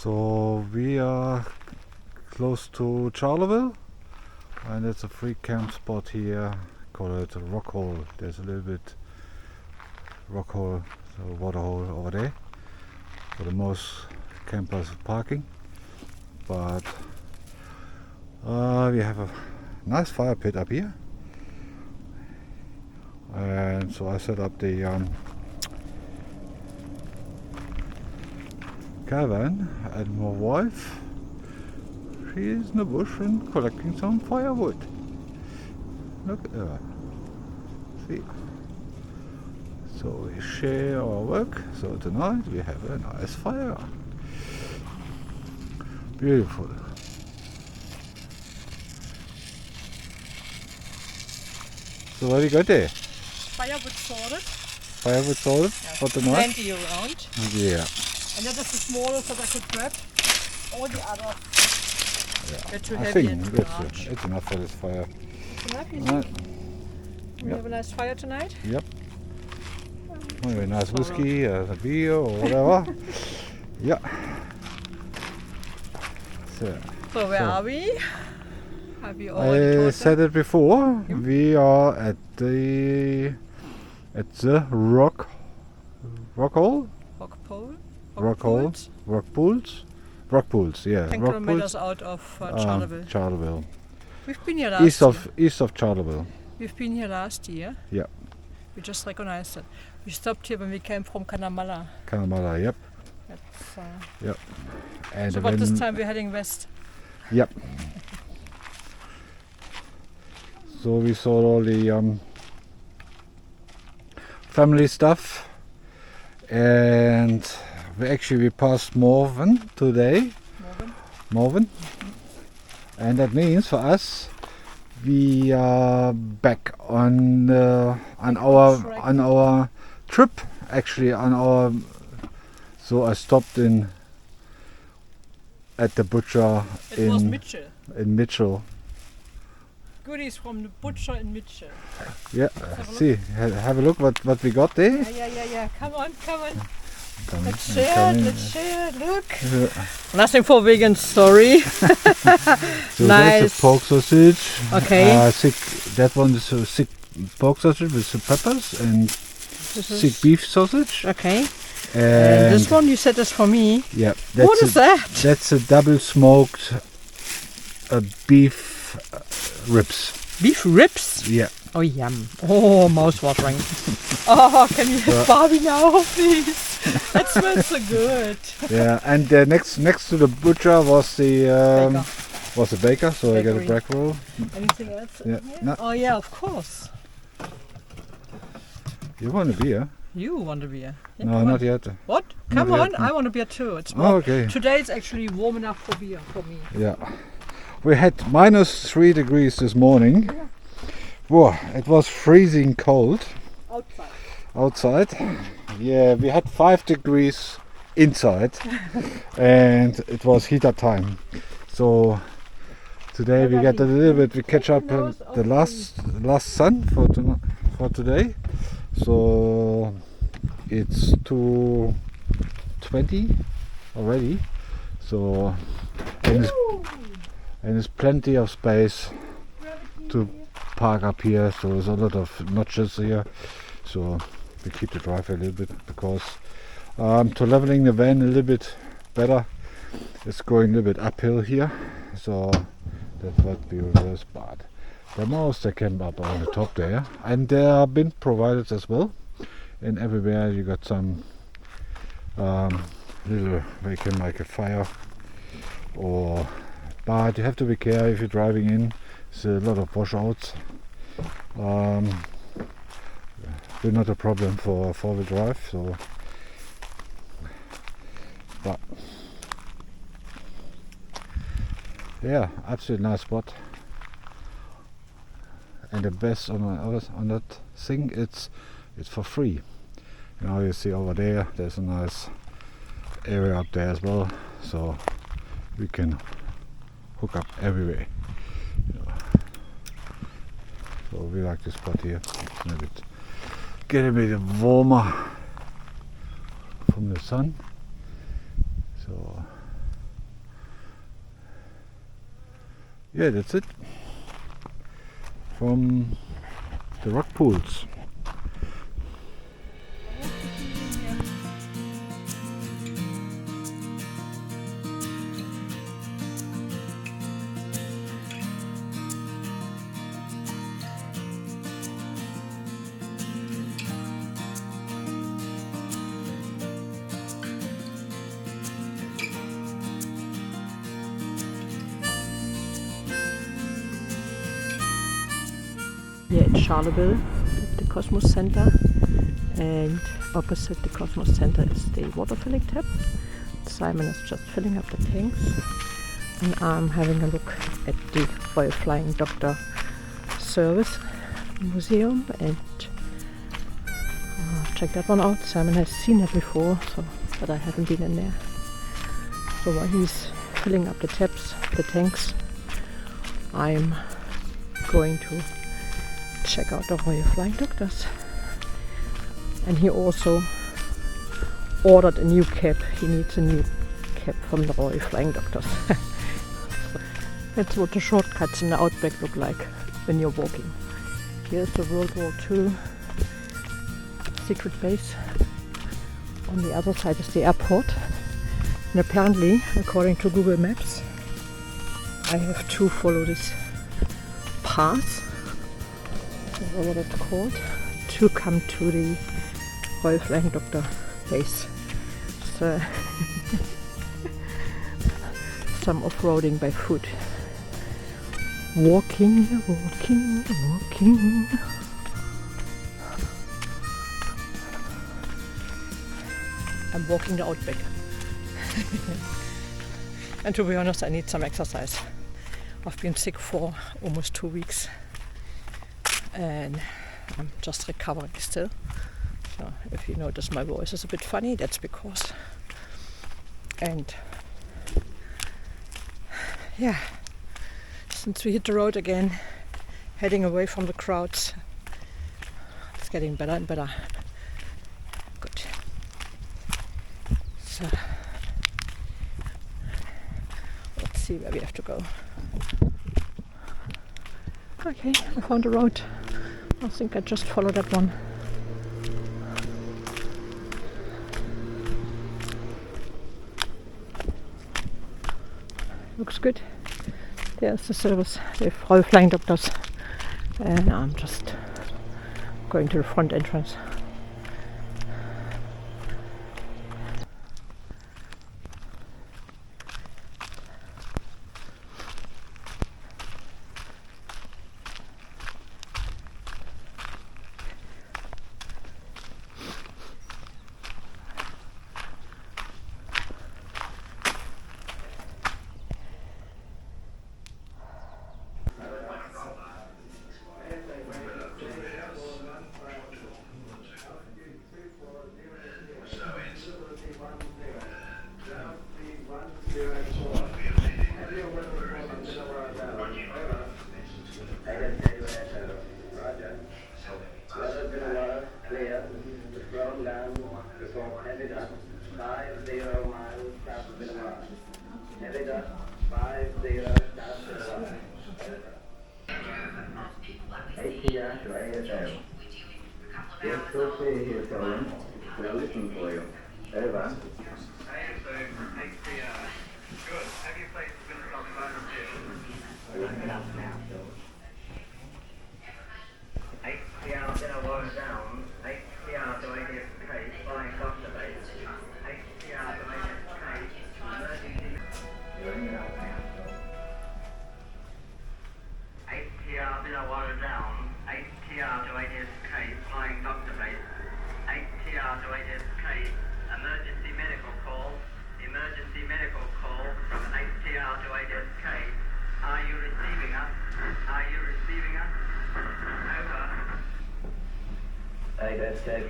So we are close to Charleville, and it's a free camp spot here. Call it a rock hole. There's a little bit rock hole, so water hole over there for the most campers parking. But we have a nice fire pit up here, and so I set up the caravan, and my wife, she is in the bush and collecting some firewood. Look at her. See? So we share our work. So tonight we have a nice fire. Beautiful. So what do you got there? Firewood sorted. Firewood sorted for tonight? Plenty around. Yeah. And that is the smallest that I could grab. All the other. Yeah. Too I heavy think and too it's large. it's enough for this fire. Enough, you Right. think? We Yep. have a nice fire tonight. Yep. Maybe a nice whiskey, a beer or whatever. Yeah. So where are we? Have you already I told said them? it before. We are at the rock hole, Rock pole? rock hole, pools? rock pools. Yeah, 10 rock kilometers pools. out of Charleville. Charleville, We've been here last year. east of Charleville. We've been here last year. Yeah. We just recognized it. We stopped here when we came from Kanamala. Kanamala. Yep. That's, And so but this time we're heading west. Yep. So we saw all the family stuff, and we passed Morven today. Morven. And that means for us we are back on our trip. Actually, on our. So I stopped at the butcher It was Mitchell. in Mitchell. Goodies from the butcher in Mitchell. Yeah, Have a see, have a look what we got there. Yeah. Come on. Let's Come share in. it, let's share it. Look. Yeah. Nothing for vegans, sorry. So that's Nice. a pork sausage. Okay. That one is a thick pork sausage with the peppers, and This is- thick beef sausage. Okay. And And this one you said is for me. yeah, What is that? That's a double smoked beef ribs. Beef ribs? Yeah. Oh, yum. Oh, mouth-watering. Oh, can you have Barbie now, please? That smells so good. Yeah, and next to the butcher was the baker, so I got a Bakery. bread roll. Anything else in Yeah. here? No. Oh, yeah, of course. You want a beer? You want a beer? Yeah, No, come not on. yet. What? Not Come on, yet. I want a beer too. It's Oh, more. okay. Today it's actually warm enough for beer for me. Yeah. We had -3 degrees this morning. Whoa, it was freezing cold outside. Yeah, we had 5 degrees inside and it was heater time. So today we get a little bit, we catch up the last sun for today. So it's 2:20 already. So and there's plenty of space to park up here, so there's a lot of notches here, so we keep the driveway a little bit because to leveling the van a little bit better, it's going a little bit uphill here, so that might be reverse, but the most they came up on the top there, and they have been provided as well, and everywhere you got some little where you can make a fire, or but you have to be careful if you're driving in. There's a lot of washouts. They're not a problem for four-wheel drive, so but yeah, absolutely nice spot. And the best on that thing, it's for free. You know, you see over there's a nice area up there as well, so we can hook up everywhere. So we like this spot here. It's a bit getting a bit warmer from the sun. So yeah, that's it from the rock pools. Here in Charleville at the Cosmos Center, and opposite the Cosmos Center is the water filling tap. Simon is just filling up the tanks, and I'm having a look at the Royal Flying Doctor Service Museum and check that one out. Simon has seen it before, but I haven't been in there. So while he's filling up the taps, the tanks, I'm going to check out the Royal Flying Doctors. And he also ordered a new cap. He needs a new cap from the Royal Flying Doctors. So that's what the shortcuts in the Outback look like when you're walking. Here's the World War II secret base. On the other side is the airport. And apparently, according to Google Maps, I have to follow this path, or what it's called, to come to the Royal Flying Doctor base. So some off-roading by foot. Walking. I'm walking the Outback. And to be honest, I need some exercise. I've been sick for almost 2 weeks and I'm just recovering still. So if you notice my voice is a bit funny, that's because. And yeah, since we hit the road again, heading away from the crowds, it's getting better and better. Good. So let's see where we have to go. Okay, I found a road. I think I just follow that one. Looks good. There's the service, the Royal Flying Doctors. And I'm just going to the front entrance. We're looking for you. Over.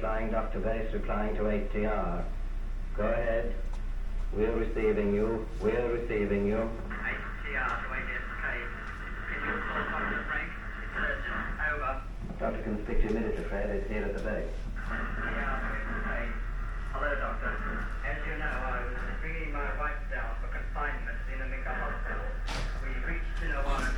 Flying Dr. Base, replying to 8TR. Go ahead. We're receiving you. We're receiving you. 8TR to 8SK. Can you call Dr. Frank? It's urgent. Over. Doctor can speak to you immediately, Fred. It's here at the base. 8TR to 8SK. Hello, Doctor. As you know, I was bringing my wife down for confinement in a Mika hospital. We reached Sinawara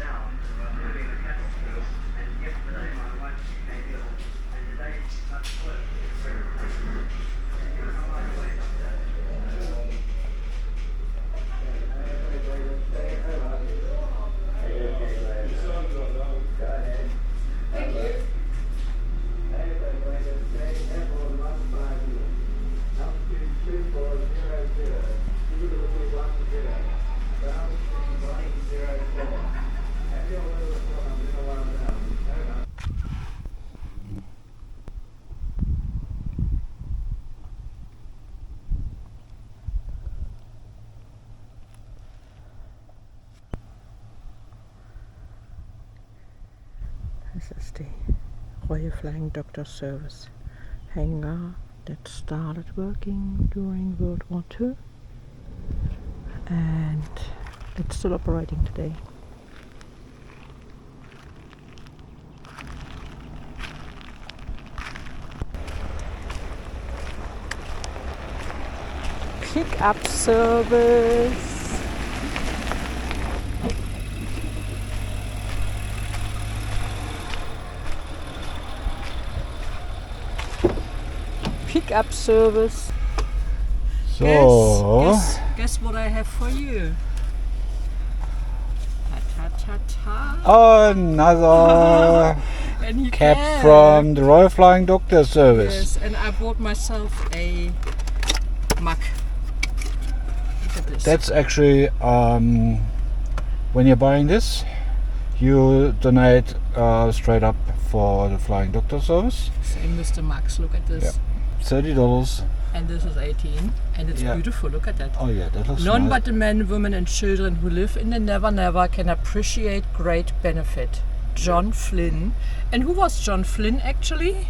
is the Royal Flying Doctor Service hangar that started working during World War II, and it's still operating today. Pick-up service. Pick-up service. So, Guess what I have for you. Ta ta ta ta. another And you cap can. from the Royal Flying Doctor Service. Yes, and I bought myself a mug. Look at this. That's actually, when you're buying this, you donate straight up for the Flying Doctor Service. Same with the mugs. Look at this. Yeah. $30. And this is 18. And it's Yeah. beautiful. Look at that. Oh yeah, that looks None nice. but the men, women and children who live in the Never Never can appreciate great benefit. John Flynn. And who was John Flynn actually?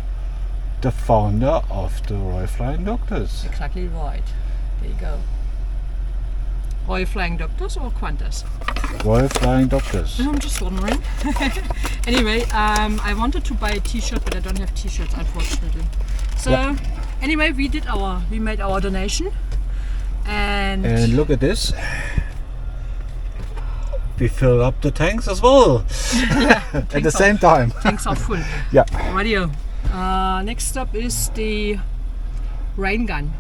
The founder of the Royal Flying Doctors. Exactly right. There you go. Royal Flying Doctors or Qantas? Royal Flying Doctors. I'm just wondering. Anyway, I wanted to buy a t-shirt, but I don't have t-shirts unfortunately. So Yep. anyway, we made our donation, and And look at this. We filled up the tanks as well. At the same time. tanks are full. Yeah. Radio. Next up is the rain gun.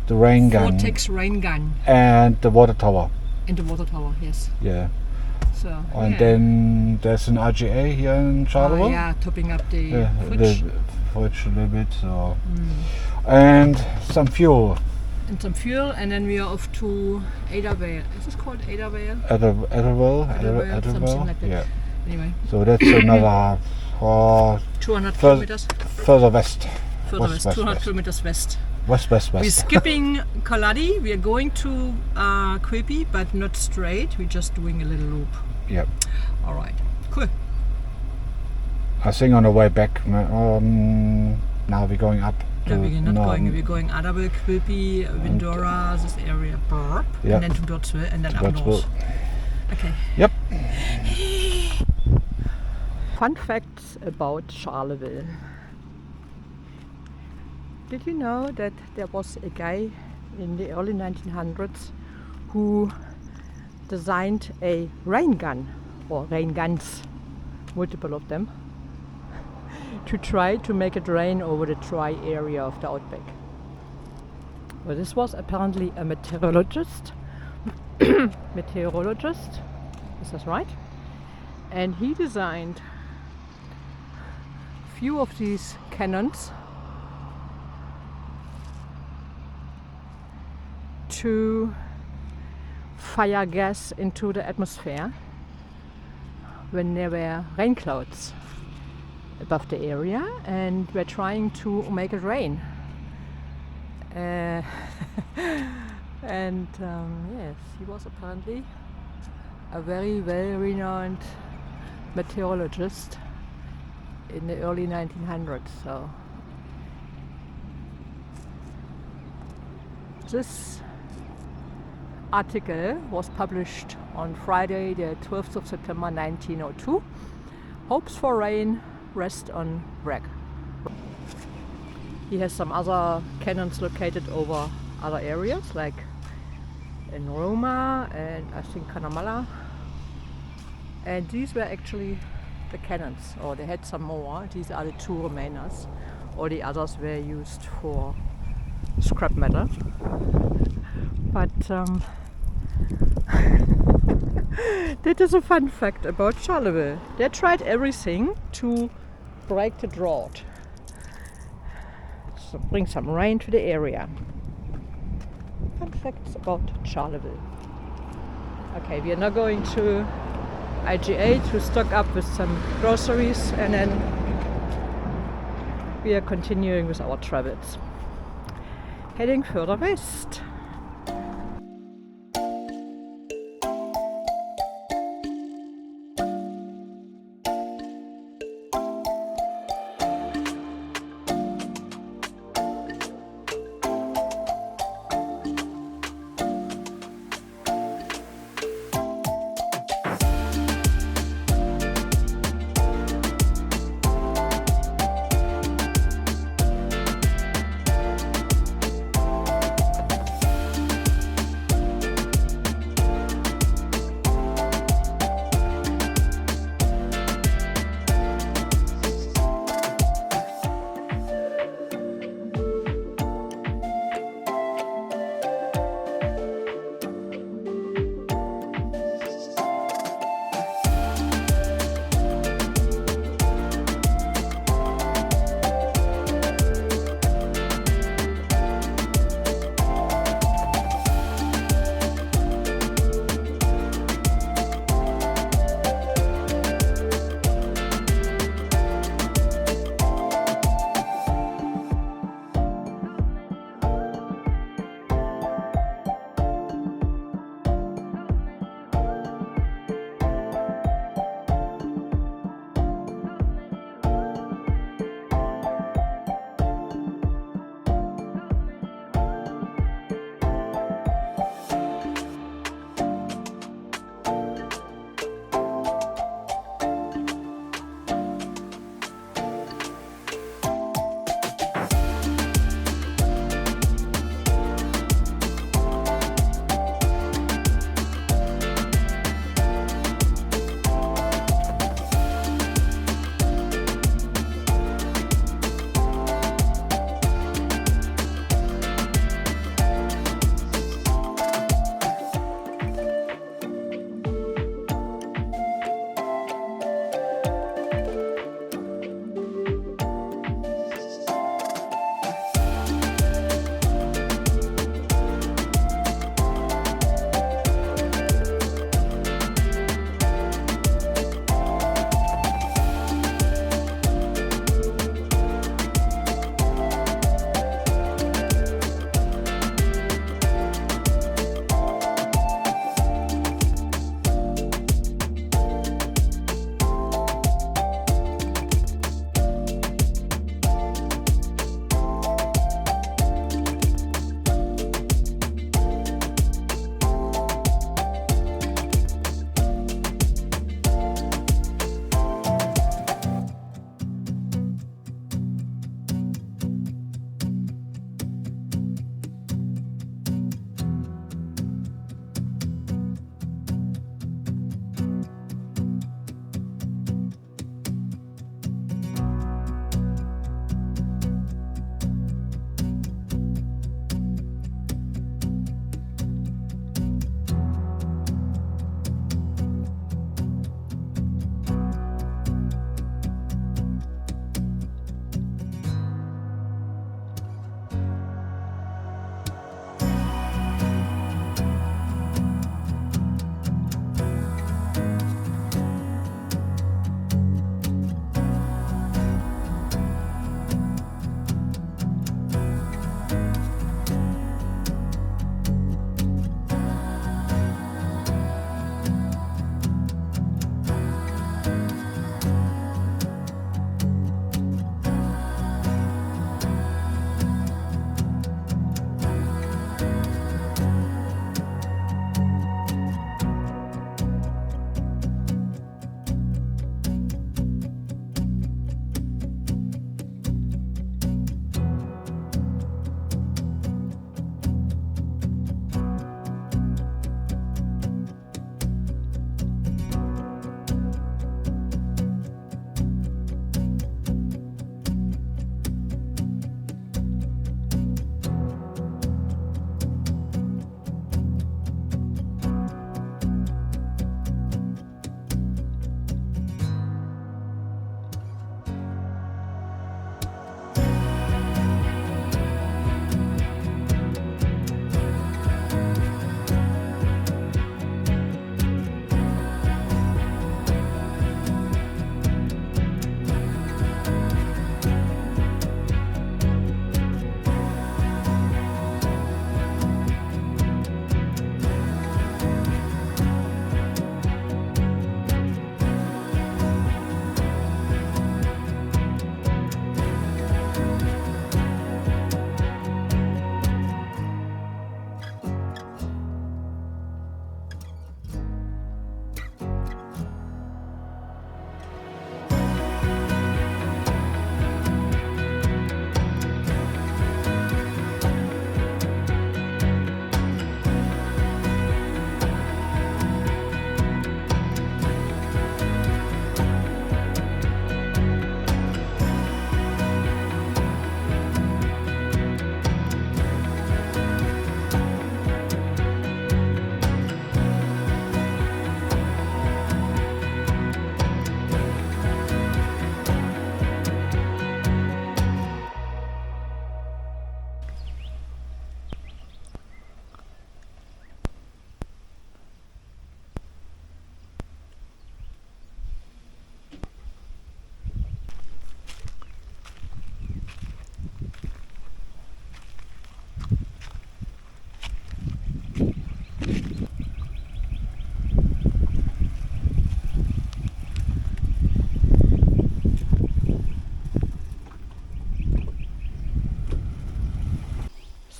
The rain gun. Vortex rain gun And the water tower. and the water tower. Yes. Yeah. So. And yeah. then there's an RGA here in Charleville. yeah, topping up the The fridge fridge a little bit. So. And some fuel. and some fuel, and then we are off to Adavale. Is this called Adavale? Adavale. Something like that. Yeah. Anyway, So that's another 200 Further- kilometers further west. further west, 200 kilometers west. West. We're skipping Kaladi. We are going to Quilpie, but not straight. We're just doing a little loop. Yep. All right, cool. I think on the way back, now we're going up. No, we're not no, going. We're going Adavale, Quilpie, Windora, this area, Yeah. and then to Dotswil, and then up Dotswil. north. Okay. Yep. Fun facts about Charleville. Did you know that there was a guy in the early 1900s who designed a rain gun, or rain guns, multiple of them, to try to make it rain over the dry area of the outback? Well, this was apparently a meteorologist. Meteorologist, is that right? And he designed few of these cannons to fire gas into the atmosphere when there were rain clouds above the area, and we're trying to make it rain. And yes, he was apparently a very well-renowned meteorologist in the early 1900s. So this article was published on Friday, the 12th of September 1902. Hopes for rain rest on wreck. He has some other cannons located over other areas, like in Roma and I think Kanamala. And these were actually the cannons, or they had some more. These are the two remainers. All the others were used for scrap metal. But that is a fun fact about Charleville. They tried everything to break the drought, so bring some rain to the area. Fun facts about Charleville. Okay, we are now going to IGA to stock up with some groceries, and then we are continuing with our travels, heading further west.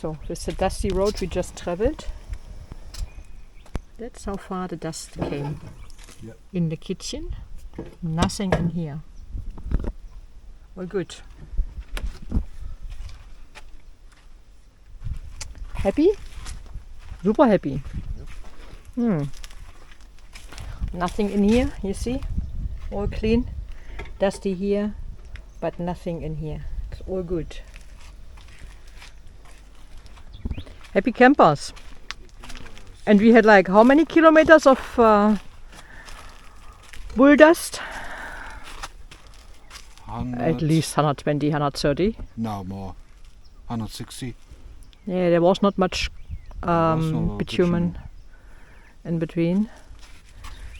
So this is the dusty road we just traveled. That's how far the dust came. Yep. In the kitchen, nothing in here. Well, good. Happy? Super happy. Yep. Nothing in here, you see? All clean. Dusty here, but nothing in here. It's all good. Happy campers. And we had like how many kilometers of bull dust? At least 120, 130. No, more. 160. Yeah, there was not much no bitumen in between.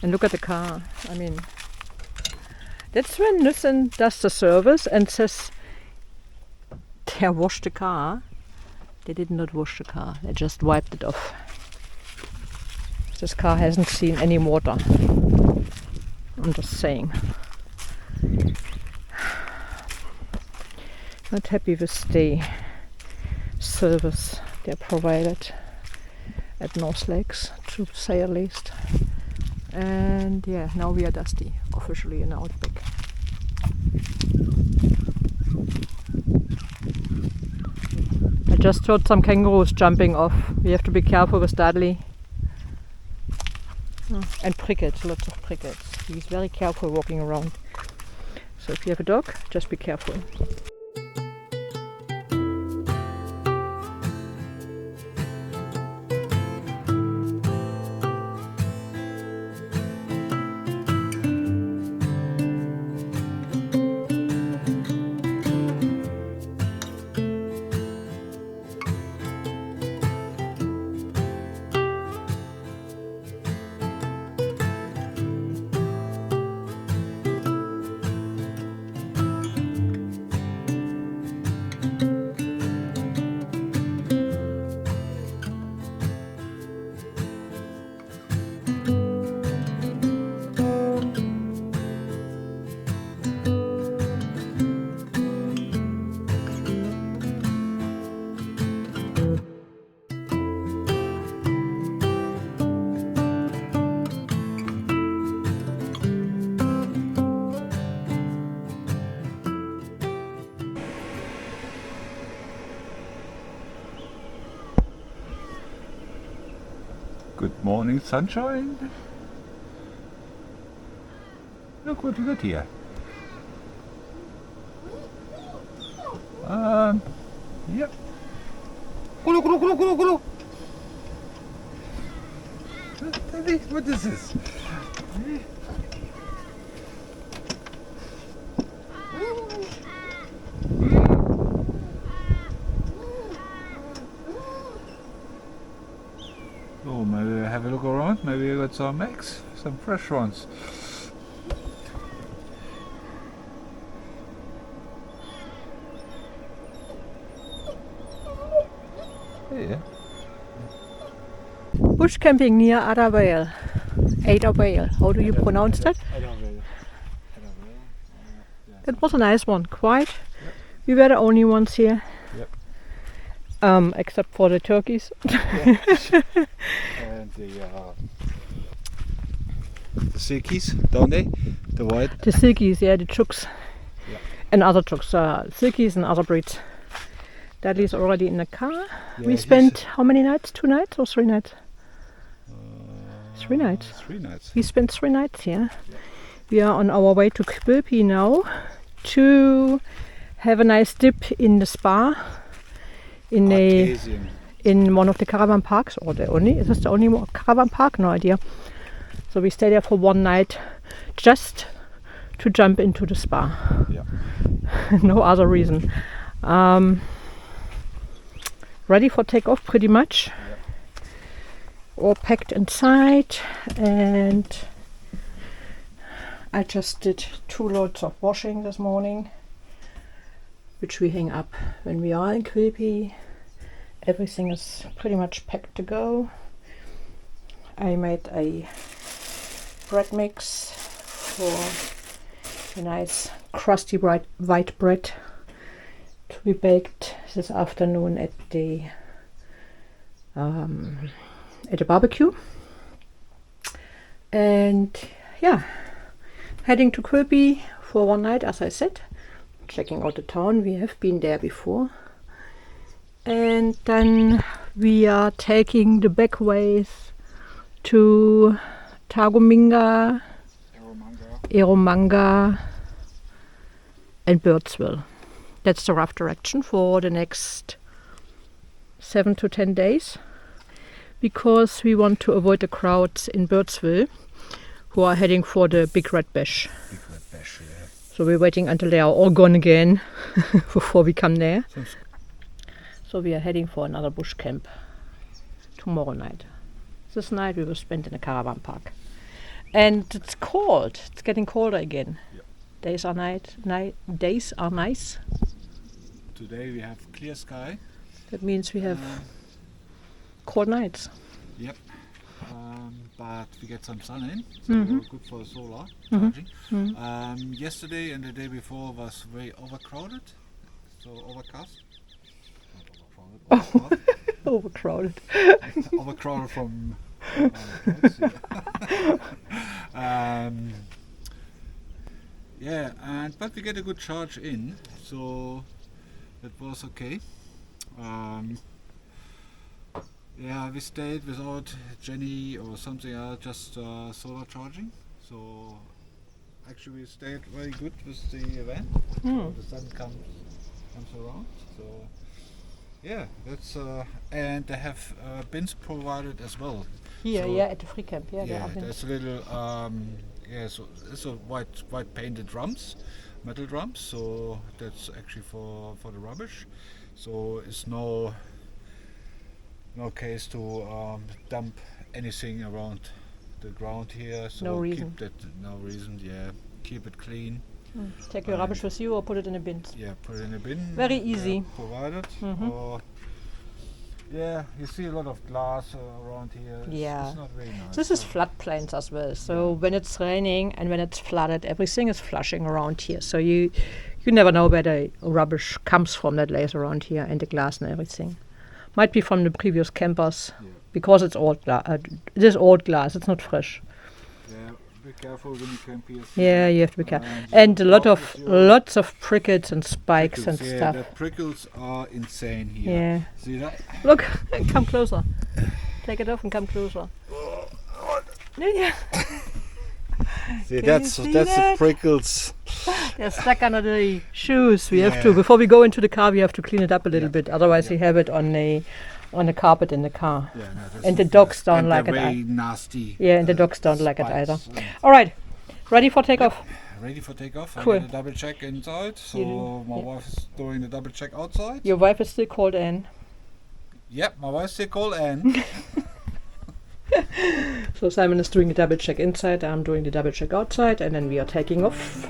And look at the car. I mean, that's when Nissan does the service and says they washed the car. They did not wash the car. They just wiped it off. This car hasn't seen any water. I'm just saying. Not happy with the service they provided at North Lakes, to say at least. And yeah, now we are dusty, officially in OUTBACK. I just heard some kangaroos jumping off. We have to be careful with Dudley. And prickles, lots of prickles. He's very careful walking around. So if you have a dog, just be careful. Good morning, sunshine. Look what we got here. Yep. Gulu, gulu, gulu, gulu, gulu. Daddy, what is this? Oh, maybe I have a look around. Maybe I got some eggs, some fresh ones. Yeah. Bush camping near Adavale. Adavale. How do you pronounce that? Adavale. That was a nice one. Quiet. Yep. We were the only ones here. Yep. Except for the turkeys. And the silkies, don't they? The white. The silkies, yeah, the chooks. Yeah. And other chooks. Silkies and other breeds. Dudley's already in the car. Yeah, we spent how many nights? 2 nights or 3 nights? 3 nights. 3 nights. We spent 3 nights here. Yeah. We are on our way to Quilpie now to have a nice dip in the spa in one of the caravan parks, or is this the only caravan park? No idea. So we stay there for 1 night just to jump into the spa. Yeah. No other reason. Ready for takeoff pretty much. Yeah. All packed inside, and I just did 2 loads of washing this morning, which we hang up when we are in Quilpie. Everything is pretty much packed to go. I made a bread mix for a nice crusty white bread to be baked this afternoon at the at a barbecue. And yeah, heading to Kirby for one night, as I said, checking out the town. We have been there before. And then we are taking the back ways to Tagominga, Eromanga and Birdsville. That's the rough direction for the next 7 to 10 days, because we want to avoid the crowds in Birdsville who are heading for the Big Red Bash. Big Red Bash, yeah. So we're waiting until they are all gone again before we come there. So we are heading for another bush camp tomorrow night. This night we will spend in a caravan park. And it's cold. It's getting colder again. Yep. Days are nice. Today we have clear sky. That means we have cold nights. Yep. But we get some sun in, so good for solar charging. Yesterday and the day before was very overcrowded, so overcast. Not overcrowded. Overcrowded. Overcrowded from yeah, but we get a good charge in, so that was okay. Yeah, we stayed without Jenny or something else, just solar charging. So actually we stayed very good with the event. So the sun comes around. So yeah, that's and they have bins provided as well. Here, So, yeah, at the free camp. Yeah, yeah, there are bins. there's a little so it's a white painted drums, metal drums. So that's actually for the rubbish. So it's no case to dump anything around the ground here. So No reason. No reason. Yeah, keep it clean. Take your rubbish with you or put it in a bin. Yeah, put it in a bin. Very easy. Provided. Or yeah, you see a lot of glass around here. Yeah. It's not very nice. This is floodplains as well. So when it's raining and when it's flooded, everything is flushing around here. So you never know where the rubbish comes from that lays around here, and the glass and everything. Might be from the previous campers, because it's old glass. It is old glass. It's not fresh. Yeah, be careful when you camp here. Yeah, you have to be careful. And lots of prickles and spikes and yeah, stuff. the prickles are insane here. Yeah. See that? Look, come closer. Take it off and come closer. Yeah. See, Can that's you see the that? prickles. They're stuck under the shoes. We have to, before we go into the car, we have to clean it up a little bit. Otherwise, we have it on the carpet in the car. Yeah, no, that's And the not dogs nice. don't And like they're it. very nasty. Yeah, and the dogs don't like it either. spikes. All right, ready for takeoff? Ready for takeoff. Cool. I did a double check inside, so my wife is doing the double check outside. Your wife is still called Anne. Yep, my wife's still called Anne. So Simon is doing the double check inside, I'm doing the double check outside, and then we are taking off.